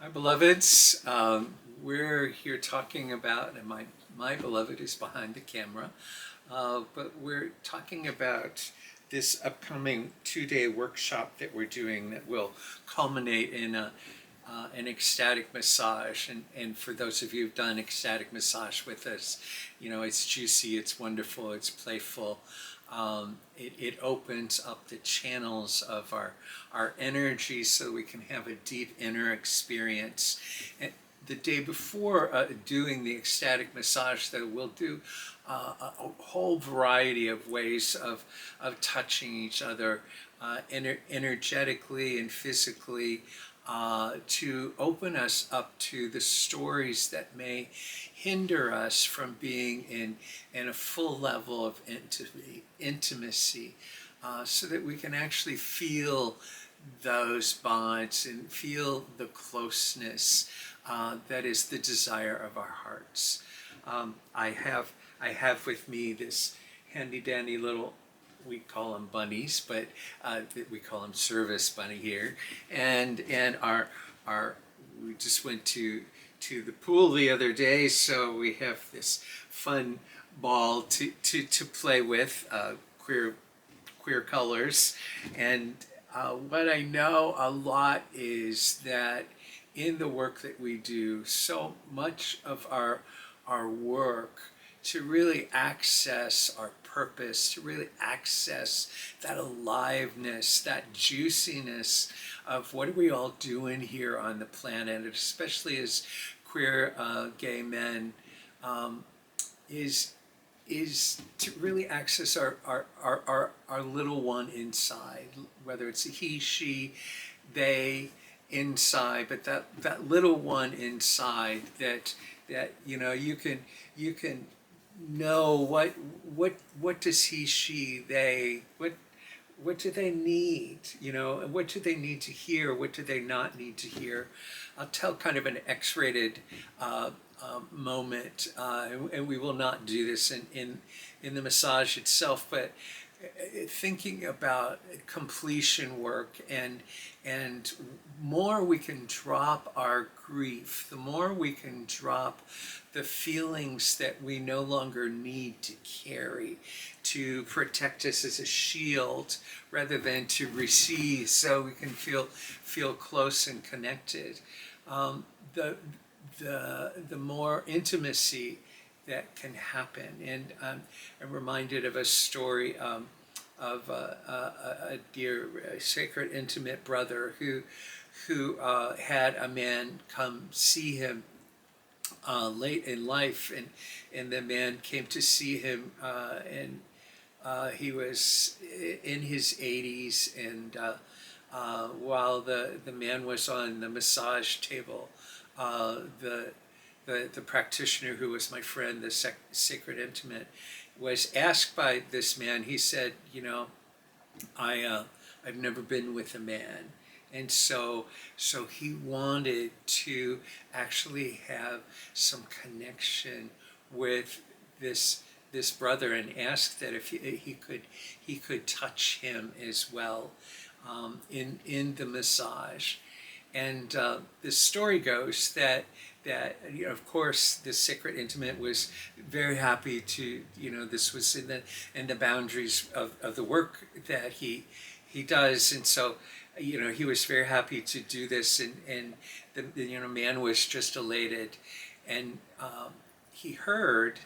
Hi, beloveds. We're here talking about, and my beloved is behind the camera, but we're talking about this upcoming 2-day workshop that we're doing that will culminate in an ecstatic massage. And for those of you who've done ecstatic massage with us, you know, it's juicy, it's wonderful, it's playful. It opens up the channels of our energy so we can have a deep inner experience. And the day before doing the ecstatic massage, though, we'll do a whole variety of ways of touching each other energetically and physically, to open us up to the stories that may hinder us from being in a full level of intimacy, so that we can actually feel those bonds and feel the closeness that is the desire of our hearts. I have with me this handy dandy little, we call them bunnies, but we call them service bunny here, and our we just went to the pool the other day, so we have this fun ball to play with, queer colors. And what I know a lot is that in the work that we do, so much of our work to really access our purpose, to really access that aliveness, that juiciness of what are we all doing here on the planet, especially as queer gay men, is is to really access our little one inside, whether it's a he, she, they inside, but that little one inside that you can know what does he, she, they, what do they need, and what do they need to hear, what do they not need to hear. I'll tell kind of an X-rated moment, and we will not do this in the massage itself, but thinking about completion work, and more we can drop our grief, the more we can drop the feelings that we no longer need to carry to protect us as a shield, rather than to receive, so we can feel close and connected. The the more intimacy that can happen. And I'm reminded of a story, of a dear, sacred, intimate brother who had a man come see him late in life, and the man came to see him, and he was in his 80s, and while the man was on the massage table, the practitioner, who was my friend, the sacred intimate, was asked by this man. He said, I've never been with a man. And so he wanted to actually have some connection with this brother, and asked that if he could touch him as well, in the massage. And the story goes that of course, the sacred intimate was very happy to, this was in the boundaries of the work that he does, and so he was very happy to do this, and the man was just elated. And he heard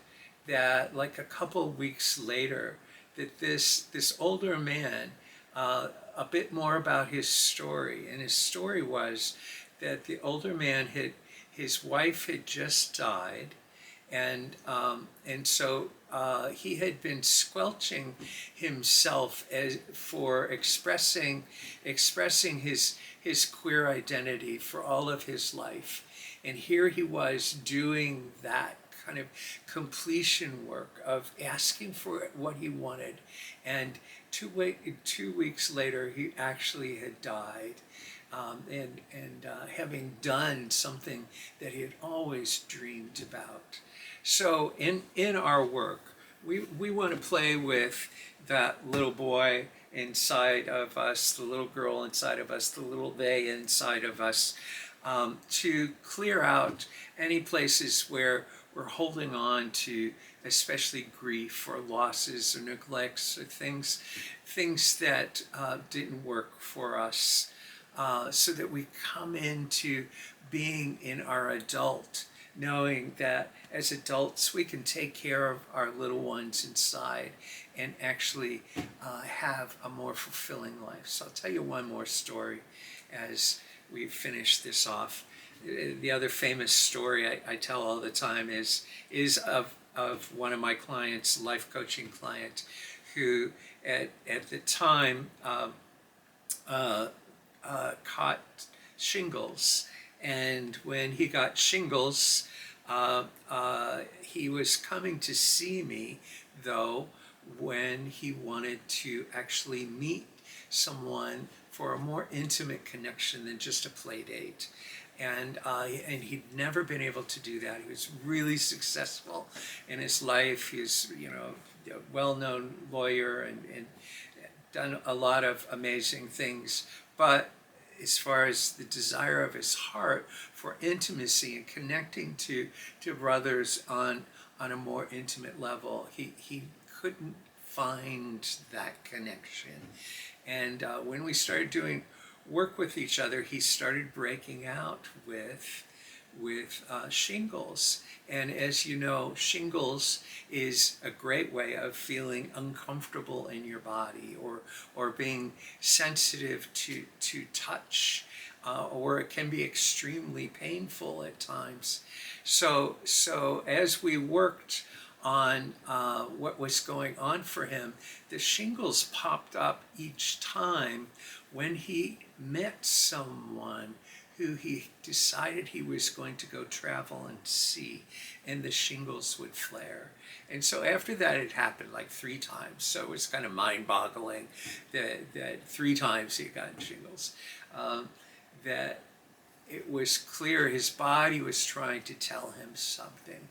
that, like, a couple weeks later, that this older man, a bit more about his story. And his story was that the older man his wife had just died, and so he had been squelching himself for expressing his queer identity for all of his life. And here he was doing that kind of completion work of asking for what he wanted. And 2 weeks later, he actually had died, and having done something that he had always dreamed about. So in our work, we want to play with that little boy inside of us, the little girl inside of us, the little they inside of us, to clear out any places where we're holding on to, especially grief or losses or neglects or things that didn't work for us, so that we come into being in our adult, knowing that as adults we can take care of our little ones inside and actually have a more fulfilling life. So I'll tell you one more story as we finish this off. The other famous story I tell all the time is of one of my clients, life coaching client, who at the time caught shingles. And when he got shingles, he was coming to see me, though, when he wanted to actually meet someone for a more intimate connection than just a play date. And he'd never been able to do that. He was really successful in his life. He's, a well-known lawyer and done a lot of amazing things. But as far as the desire of his heart for intimacy and connecting to brothers on a more intimate level, he couldn't find that connection. And when we started doing work with each other, he started breaking out with shingles. And as you know, shingles is a great way of feeling uncomfortable in your body, or being sensitive to touch, or it can be extremely painful at times. So as we worked on what was going on for him, the shingles popped up each time when he met someone who he decided he was going to go travel and see, and the shingles would flare. And so after that, it happened like 3 times. So it was kind of mind-boggling that 3 times he got shingles. That it was clear his body was trying to tell him something.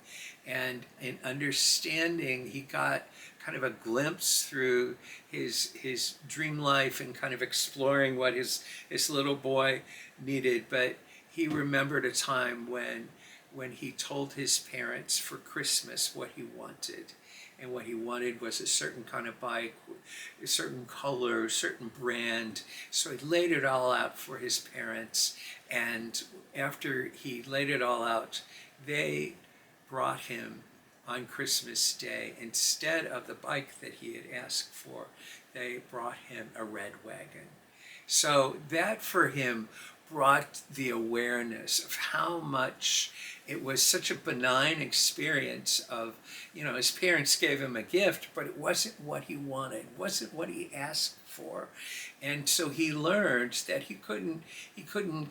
And in understanding, he got kind of a glimpse through his dream life and kind of exploring what his little boy needed. But he remembered a time when he told his parents for Christmas what he wanted. And what he wanted was a certain kind of bike, a certain color, a certain brand. So he laid it all out for his parents. And after he laid it all out, they brought him on Christmas Day, instead of the bike that he had asked for, they brought him a red wagon. So that for him brought the awareness of how much it was such a benign experience of, his parents gave him a gift, but it wasn't what he wanted, wasn't what he asked for. And so he learned that he couldn't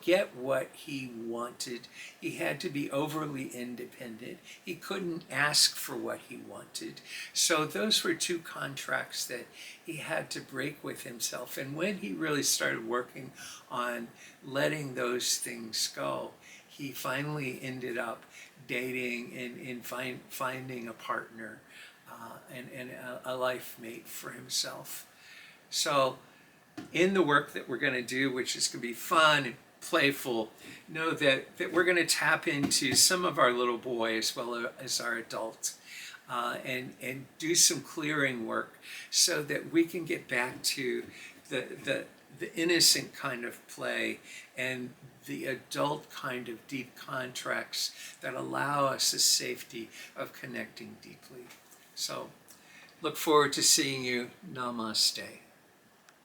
get what he wanted. He had to be overly independent. He couldn't ask for what he wanted. So those were 2 contracts that he had to break with himself. And when he really started working on letting those things go, he finally ended up dating and finding a partner and a life mate for himself. So in the work that we're going to do, which is going to be fun and playful, know that we're going to tap into some of our little boy as well as our adult, and do some clearing work so that we can get back to the innocent kind of play and the adult kind of deep contracts that allow us the safety of connecting deeply. So look forward to seeing you. Namaste.